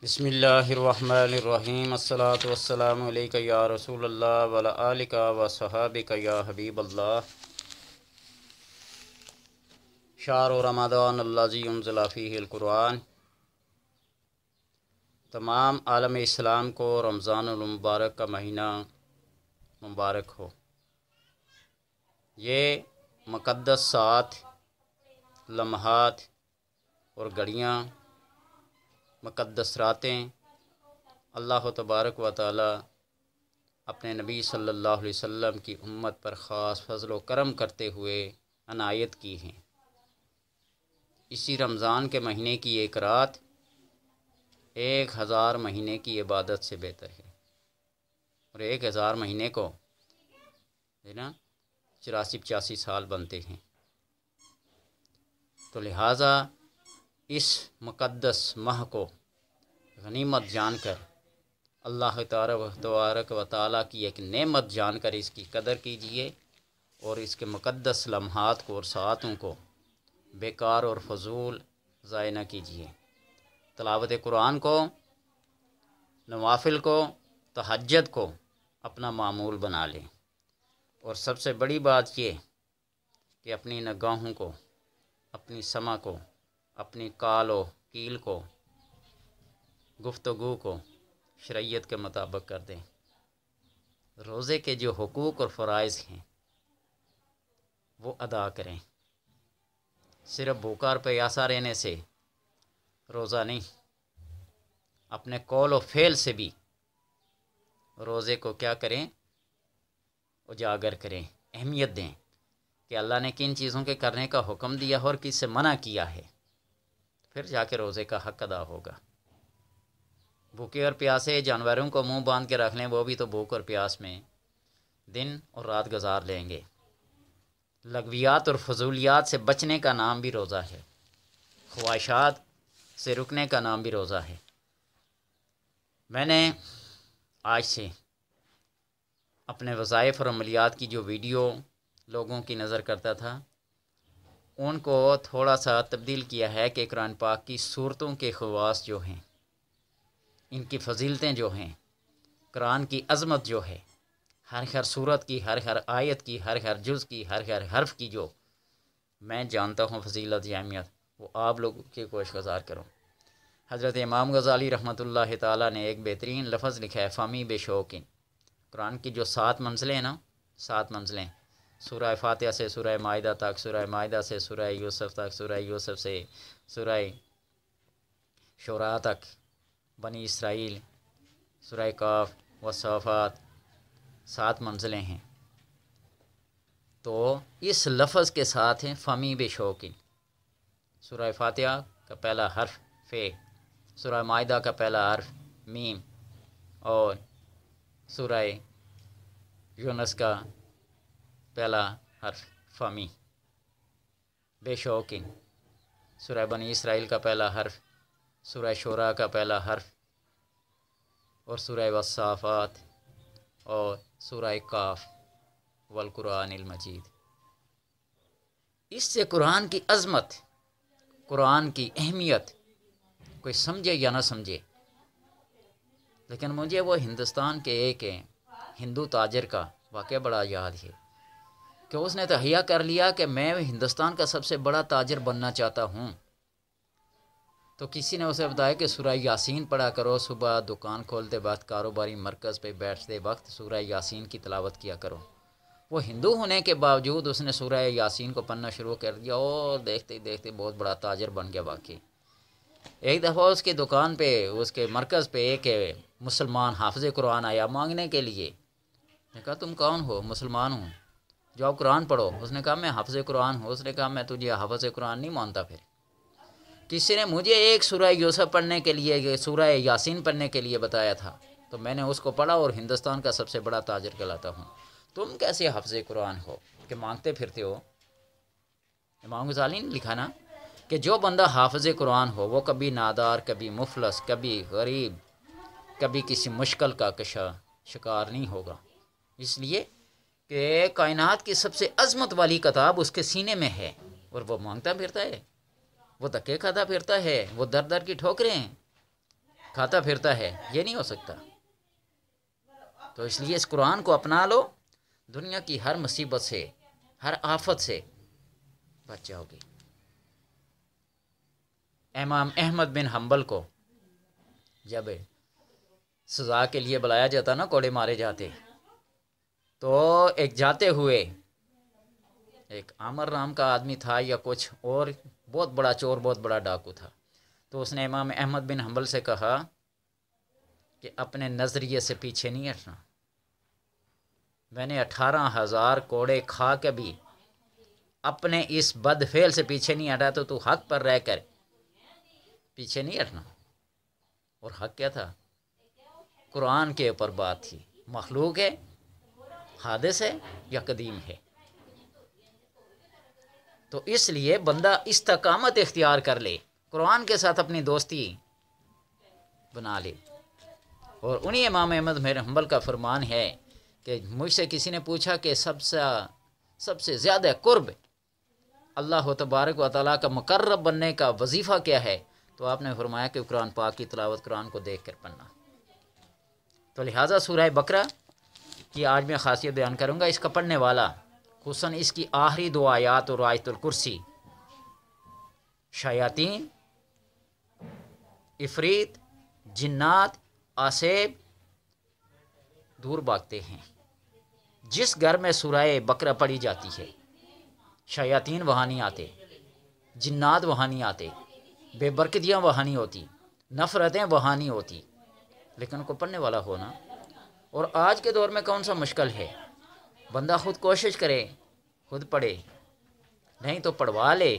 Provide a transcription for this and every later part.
بسم اللہ الرحمن الرحیم الصلاۃ والسلام علیک یا رسول اللہ وعلی آلک و صحابک یا حبیب اللہ۔ شہر رمضان الذی انزل فیہ القرآن۔ تمام عالم اسلام کو رمضان المبارک کا مہینہ مبارک ہو۔ یہ مقدس ساعت، لمحات اور گھڑیاں، مقدس راتیں اللہ تبارک و تعالی اپنے نبی صلی اللہ علیہ وسلم کی امت پر خاص فضل و کرم کرتے ہوئے عنایت کی ہیں۔ اسی رمضان کے مہینے کی ایک رات 1000 مہینے کی عبادت سے بہتر ہے، اور 1000 مہینے کو ہے نا 84-85 سال بنتے ہیں۔ تو لہٰذا اس مقدس ماہ کو غنیمت جان کر، اللہ تبارک و تعالیٰ کی ایک نعمت جان کر اس کی قدر کیجیے، اور اس کے مقدس لمحات کو اور ساعتوں کو بیکار اور فضول ضائع نہ کیجیے۔ تلاوت قرآن کو، نوافل کو، تہجد کو اپنا معمول بنا لیں، اور سب سے بڑی بات یہ کہ اپنی نگاہوں کو، اپنی سمع کو، اپنی قال و قیل کو، گفتگو کو شریعت کے مطابق کر دیں۔ روزے کے جو حقوق اور فرائض ہیں وہ ادا کریں۔ صرف بھوکا اور پیاسا رہنے سے روزہ نہیں، اپنے قول و فعل سے بھی روزے کو کیا کریں؟ اجاگر کریں، اہمیت دیں کہ اللہ نے کن چیزوں کے کرنے کا حکم دیا اور کس سے منع کیا ہے، پھر جا کے روزے کا حق ادا ہوگا۔ بھوکے اور پیاسے جانوروں کو منہ باندھ کے رکھ لیں، وہ بھی تو بھوک اور پیاس میں دن اور رات گزار لیں گے۔ لغویات اور فضولیات سے بچنے کا نام بھی روزہ ہے، خواہشات سے رکنے کا نام بھی روزہ ہے۔ میں نے آج سے اپنے وظائف اور عملیات کی جو ویڈیو لوگوں کی نظر کرتا تھا، ان کو تھوڑا سا تبدیل کیا ہے کہ قرآن پاک کی صورتوں کے خواص جو ہیں، ان کی فضیلتیں جو ہیں، قرآن کی عظمت جو ہے، ہر صورت کی، ہر آیت کی، ہر جز کی، ہر حرف کی جو میں جانتا ہوں فضیلت اہمیت، وہ آپ لوگوں کی کوشش گزار کروں۔ حضرت امام غزالی رحمۃ اللہ تعالیٰ نے ایک بہترین لفظ لکھا ہے، فمی بے شوقین۔ قرآن کی جو 7 منزلیں ہیں نا، 7 منزلیں، سورہ فاتحہ سے سورہ مائدہ تک، سورہ مائدہ سے سورہ یوسف تک، سورہ یوسف سے سورہ شعراء تک، بنی اسرائیل، سورہ کاف، والصافات، 7 منزلیں ہیں۔ تو اس لفظ کے ساتھ ہیں فمی بے شوقین۔ سورہ فاتحہ کا پہلا حرف فے، سورہ مائدہ کا پہلا حرف میم، اور سورہ یونس کا پہلا حرف فمی بے شوقین۔ سورہ بنی اسرائیل کا پہلا حرف، سورہ شعراء کا پہلا حرف، اور سورہ والصافات، اور سورہ کاف، والقرآن المجید۔ اس سے قرآن کی عظمت، قرآن کی اہمیت کوئی سمجھے یا نہ سمجھے، لیکن مجھے وہ ہندوستان کے ایک ہندو تاجر کا واقعہ بڑا یاد ہے کہ اس نے تہیہ کر لیا کہ میں ہندوستان کا سب سے بڑا تاجر بننا چاہتا ہوں۔ تو کسی نے اسے بتایا کہ سورہ یاسین پڑھا کرو، صبح دکان کھولتے وقت، کاروباری مرکز پہ بیٹھتے وقت سورہ یاسین کی تلاوت کیا کرو۔ وہ ہندو ہونے کے باوجود اس نے سورہ یاسین کو پڑھنا شروع کر دیا، اور دیکھتے دیکھتے بہت بڑا تاجر بن گیا واقعی۔ ایک دفعہ اس کی دکان پہ، اس کے مرکز پہ ایک مسلمان حافظ قرآن آیا مانگنے کے لیے۔ نے کہا تم کون ہو؟ مسلمان ہوں، جاؤ قرآن پڑھو۔ اس نے کہا میں حافظ قرآن ہوں۔ اس نے کہا میں تجھے حافظ قرآن نہیں مانتا۔ پھر کسی نے مجھے ایک سورہ یوسف پڑھنے کے لیے، سورہ یاسین پڑھنے کے لیے بتایا تھا، تو میں نے اس کو پڑھا اور ہندوستان کا سب سے بڑا تاجر کہلاتا ہوں۔ تم کیسے حافظ قرآن ہو کہ مانگتے پھرتے ہو؟ امام غزالی نے لکھا نا کہ جو بندہ حافظ قرآن ہو وہ کبھی نادار، کبھی مفلس، کبھی غریب، کبھی کسی مشکل کا شکار نہیں ہوگا، اس لیے کہ کائنات کی سب سے عظمت والی کتاب اس کے سینے میں ہے، اور وہ مانگتا پھرتا ہے، وہ دھکے کھاتا پھرتا ہے، وہ در در کی ٹھوکریں ہیں۔ کھاتا پھرتا ہے، یہ نہیں ہو سکتا۔ تو اس لیے اس قرآن کو اپنا لو، دنیا کی ہر مصیبت سے، ہر آفت سے بچ جاؤ گے۔ امام احمد بن حنبل کو جب سزا کے لیے بلایا جاتا نا، کوڑے مارے جاتے، تو ایک جاتے ہوئے ایک عامر نام کا آدمی تھا یا کچھ اور، بہت بڑا چور، بہت بڑا ڈاکو تھا، تو اس نے امام احمد بن حنبل سے کہا کہ اپنے نظریے سے پیچھے نہیں ہٹنا، میں نے 18,000 کوڑے کھا کے بھی اپنے اس بد فعل سے پیچھے نہیں ہٹا، تو حق پر رہ کر پیچھے نہیں ہٹنا۔ اور حق کیا تھا؟ قرآن کے اوپر بات تھی، مخلوق ہے، حادث ہے یا قدیم ہے۔ تو اس لیے بندہ استقامت اختیار کر لے، قرآن کے ساتھ اپنی دوستی بنا لے۔ اور انہی امام احمد بن حنبل کا فرمان ہے کہ مجھ سے کسی نے پوچھا کہ سب سے زیادہ قرب اللہ تبارک و تعالیٰ کا مقرب بننے کا وظیفہ کیا ہے، تو آپ نے فرمایا کہ قرآن پاک کی تلاوت، قرآن کو دیکھ کر پڑھنا۔ تو لہٰذا سورہ بقرہ کی آج میں خاصیت بیان کروں گا۔ اس کا پڑھنے والا، خصوصاً اس کی آخری 2 آیات اور آیت الکرسی، شیاطین، عفریت، جنات، آسیب دور بھاگتے ہیں۔ جس گھر میں سورہ بقرہ پڑھی جاتی ہے، شیاطین وہاں نہیں آتے، جنات وہاں نہیں آتے، بے برکتیاں وہاں نہیں ہوتی، نفرتیں وہاں نہیں ہوتی، لیکن ان کو پڑھنے والا ہونا۔ اور آج کے دور میں کون سا مشکل ہے؟ بندہ خود کوشش کرے، خود پڑھے، نہیں تو پڑھوا لے،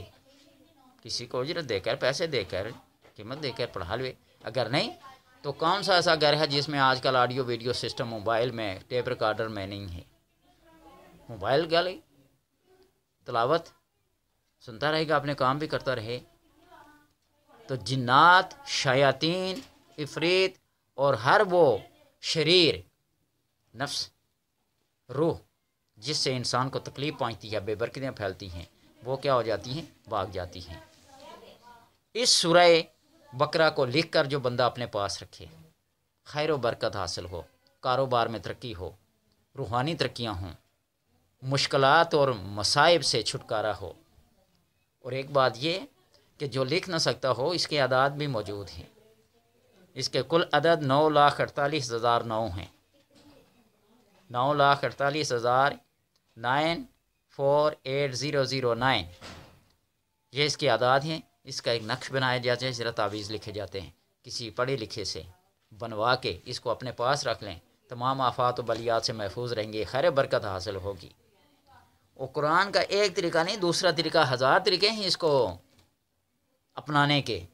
کسی کو اجرت دے کر، پیسے دے کر، قیمت دے کر پڑھا لے۔ اگر نہیں تو کون سا ایسا گھر ہے جس میں آج کل آڈیو ویڈیو سسٹم موبائل میں، ٹیپ ریکارڈر میں نہیں ہے؟ موبائل کیا لے، تلاوت سنتا رہے گا، اپنے کام بھی کرتا رہے۔ تو جنات، شیاطین، عفریت اور ہر وہ شریر نفس، روح جس سے انسان کو تکلیف پہنچتی ہے، بے برکتیاں پھیلتی ہیں، وہ کیا ہو جاتی ہیں؟ بھاگ جاتی ہیں۔ اس سورہ بقرہ کو لکھ کر جو بندہ اپنے پاس رکھے، خیر و برکت حاصل ہو، کاروبار میں ترقی ہو، روحانی ترقیاں ہوں، مشکلات اور مصائب سے چھٹکارا ہو۔ اور ایک بات یہ کہ جو لکھ نہ سکتا ہو، اس کے اعداد بھی موجود ہیں۔ اس کے کل عدد 9,48,009 ہیں، 9,48,000 948,009 یہ اس کے اعداد ہیں۔ اس کا ایک نقش بنایا جاتا ہے، ذرا تعویذ لکھے جاتے ہیں، کسی پڑھے لکھے سے بنوا کے اس کو اپنے پاس رکھ لیں، تمام آفات و بلیات سے محفوظ رہیں گے، خیر برکت حاصل ہوگی۔ اور قرآن کا ایک طریقہ نہیں، دوسرا طریقہ، 1000 طریقے ہیں اس کو اپنانے کے۔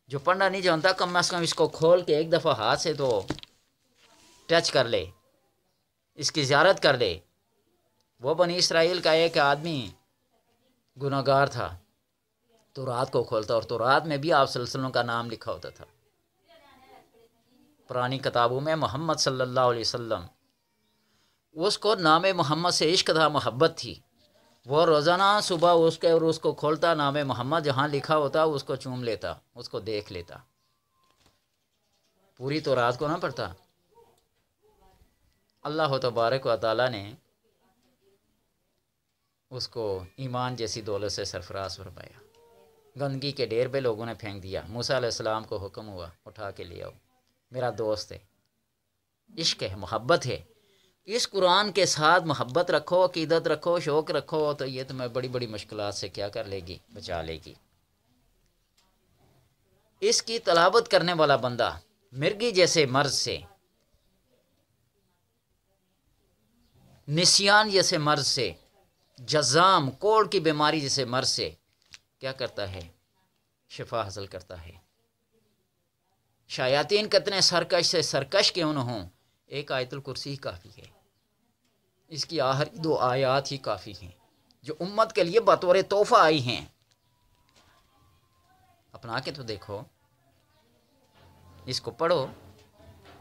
جو پڑھنا نہیں جانتا، کم از کم اس کو کھول کے ایک دفعہ ہاتھ سے تو ٹچ کر لے، اس کی زیارت کر لے۔ وہ بنی اسرائیل کا ایک آدمی گناہ گار تھا، تو رات کو کھولتا، اور تو رات میں بھی آپ صلی اللہ علیہ وسلم کا نام لکھا ہوتا تھا پرانی کتابوں میں، محمد صلی اللہ علیہ وسلم۔ اس کو نام محمد سے عشق تھا، محبت تھی، وہ روزانہ صبح اس کو کھولتا، نام محمد جہاں لکھا ہوتا اس کو چوم لیتا، اس کو دیکھ لیتا، پوری تو رات کو نہ پڑھتا۔ اللہ تبارک و تعالیٰ نے اس کو ایمان جیسی دولت سے سرفراز فرمایا۔ گندگی کے ڈھیر پہ لوگوں نے پھینک دیا، موسیٰ علیہ السلام کو حکم ہوا، اٹھا کے لے آؤ، میرا دوست ہے، عشق ہے، محبت ہے۔ اس قرآن کے ساتھ محبت رکھو، عقیدت رکھو، شوق رکھو، تو یہ تمہیں بڑی بڑی مشکلات سے کیا کر لے گی؟ بچا لے گی۔ اس کی تلاوت کرنے والا بندہ مرگی جیسے مرض سے، نسیان جیسے مرض سے، جزام کوڑ کی بیماری جیسے مرض سے کیا کرتا ہے؟ شفا حاصل کرتا ہے۔ شیاطین کتنے سرکش سے سرکش کیوں نہ ہوں، ایک آیت الکرسی ہی کافی ہے، اس کی آخری 2 آیات ہی کافی ہیں، جو امت کے لیے بطور تحفہ آئی ہیں۔ اپنا کے تو دیکھو، اس کو پڑھو،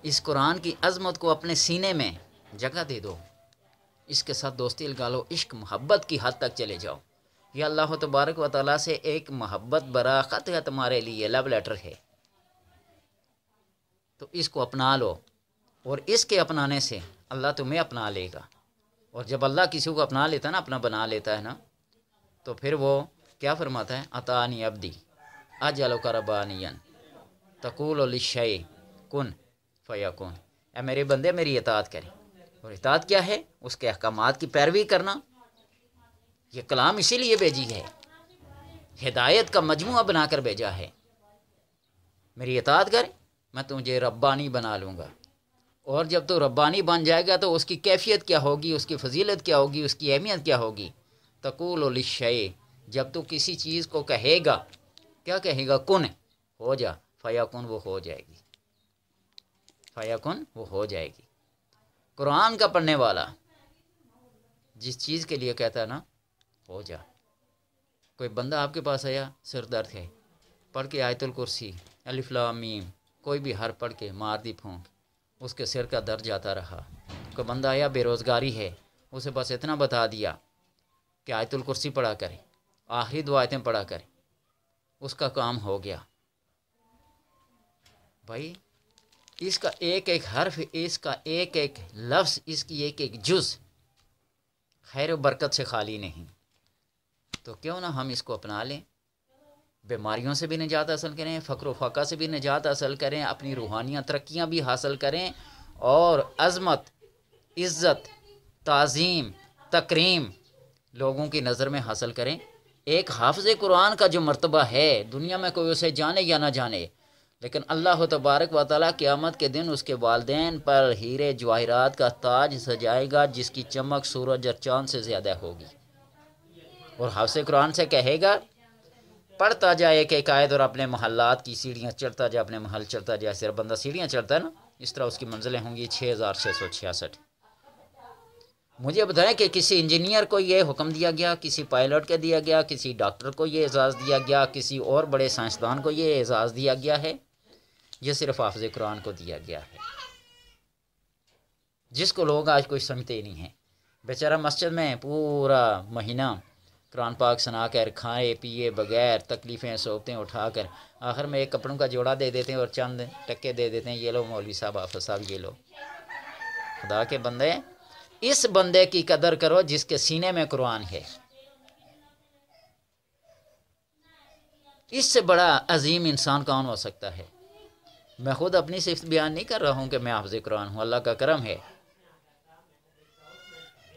اس قرآن کی عظمت کو اپنے سینے میں جگہ دے دو، اس کے ساتھ دوستی لگا لو، عشق محبت کی حد تک چلے جاؤ۔ یہ اللہ تبارک و تعالیٰ سے ایک محبت برا خط ہے، تمہارے لیے لو لیٹر ہے۔ تو اس کو اپنا لو، اور اس کے اپنانے سے اللہ تمہیں اپنا لے گا۔ اور جب اللہ کسی کو اپنا لیتا ہے نا، اپنا بنا لیتا ہے نا، تو پھر وہ کیا فرماتا ہے؟ اطانی عبدی اجعلک ربانیا تقول للشیء کن فیکون، اے میرے بندے میری اطاعت کریں۔ اور اطاعت کیا ہے؟ اس کے احکامات کی پیروی کرنا۔ یہ کلام اسی لیے بھیجی ہے، ہدایت کا مجموعہ بنا کر بھیجا ہے۔ میری اطاعت کر، میں تجھے ربانی بنا لوں گا۔ اور جب تو ربانی بن جائے گا تو اس کی کیفیت کیا ہوگی، اس کی فضیلت کیا ہوگی، اس کی اہمیت کیا ہوگی؟ تقول للشیء، جب تو کسی چیز کو کہے گا، کیا کہے گا؟ کن، ہو جا، فیکن، وہ ہو جائے گی، فیکن، وہ ہو جائے گی۔ قرآن کا پڑھنے والا جس چیز کے لیے کہتا ہے نا ہو جا، کوئی بندہ آپ کے پاس آیا، سر درد ہے، پڑھ کے آیت الکرسی، الف لام میم، کوئی بھی حرف پڑھ کے مار دی پھونک، اس کے سر کا درد جاتا رہا۔ کوئی بندہ آیا بے روزگاری ہے، اسے بس اتنا بتا دیا کہ آیت الکرسی پڑھا کرے، آخری دو آیتیں پڑھا کرے، اس کا کام ہو گیا۔ بھائی اس کا ایک ایک حرف، اس کا ایک ایک لفظ، اس کی ایک ایک جز خیر و برکت سے خالی نہیں۔ تو کیوں نہ ہم اس کو اپنا لیں، بیماریوں سے بھی نجات حاصل کریں، فقر و فاقہ سے بھی نجات حاصل کریں، اپنی روحانیہ ترقیاں بھی حاصل کریں، اور عظمت، عزت، تعظیم، تکریم لوگوں کی نظر میں حاصل کریں۔ ایک حافظ قرآن کا جو مرتبہ ہے، دنیا میں کوئی اسے جانے یا نہ جانے، لیکن اللہ تبارک و تعالیٰ قیامت کے دن اس کے والدین پر ہیرے جواہرات کا تاج سجائے گا، جس کی چمک سورج اور چاند سے زیادہ ہوگی۔ اور حافظ قرآن سے کہے گا پڑھتا جائے ایک ایک آیت، اور اپنے محلات کی سیڑھیاں چڑھتا جائے، اپنے محل چڑھتا جائے، صرف بندہ سیڑھیاں چڑھتا ہے نا، اس طرح اس کی منزلیں ہوں گی 6666۔ مجھے بتائیں کہ کسی انجینئر کو یہ حکم دیا گیا، کسی پائلٹ کو دیا گیا، کسی ڈاکٹر کو یہ اعزاز دیا گیا، کسی اور بڑے سائنسدان کو یہ اعزاز دیا گیا ہے؟ یہ صرف حافظ قرآن کو دیا گیا ہے، جس کو لوگ آج کوئی سمجھتے ہی نہیں ہیں۔ بیچارہ مسجد میں پورا مہینہ قرآن پاک سنا کر، کھائے پیے بغیر، تکلیفیں صعوبتیں اٹھا کر، آخر میں ایک کپڑوں کا جوڑا دے دیتے ہیں اور چند ٹکے دے دیتے ہیں، یہ لو مولوی صاحب، حافظ صاحب، یہ لو۔ خدا کے بندے، اس بندے کی قدر کرو جس کے سینے میں قرآن ہے۔ اس سے بڑا عظیم انسان کون ہو سکتا ہے؟ میں خود اپنی صفت بیان نہیں کر رہا ہوں کہ میں حافظ قرآن ہوں، اللہ کا کرم ہے۔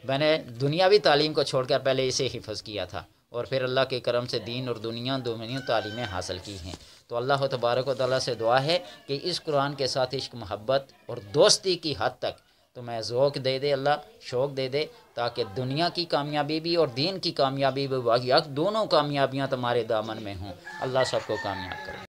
میں نے دنیاوی تعلیم کو چھوڑ کر پہلے اسے حفظ کیا تھا، اور پھر اللہ کے کرم سے دین اور دنیا دونوں تعلیمیں حاصل کی ہیں۔ تو اللہ تبارک و تعالیٰ سے دعا ہے کہ اس قرآن کے ساتھ عشق، محبت اور دوستی کی حد تک تو میں ذوق دے دے، اللہ شوق دے دے، تاکہ دنیا کی کامیابی بھی اور دین کی کامیابی بھی، دونوں کامیابیاں تمہارے دامن میں ہوں۔ اللہ سب کو کامیاب کرے۔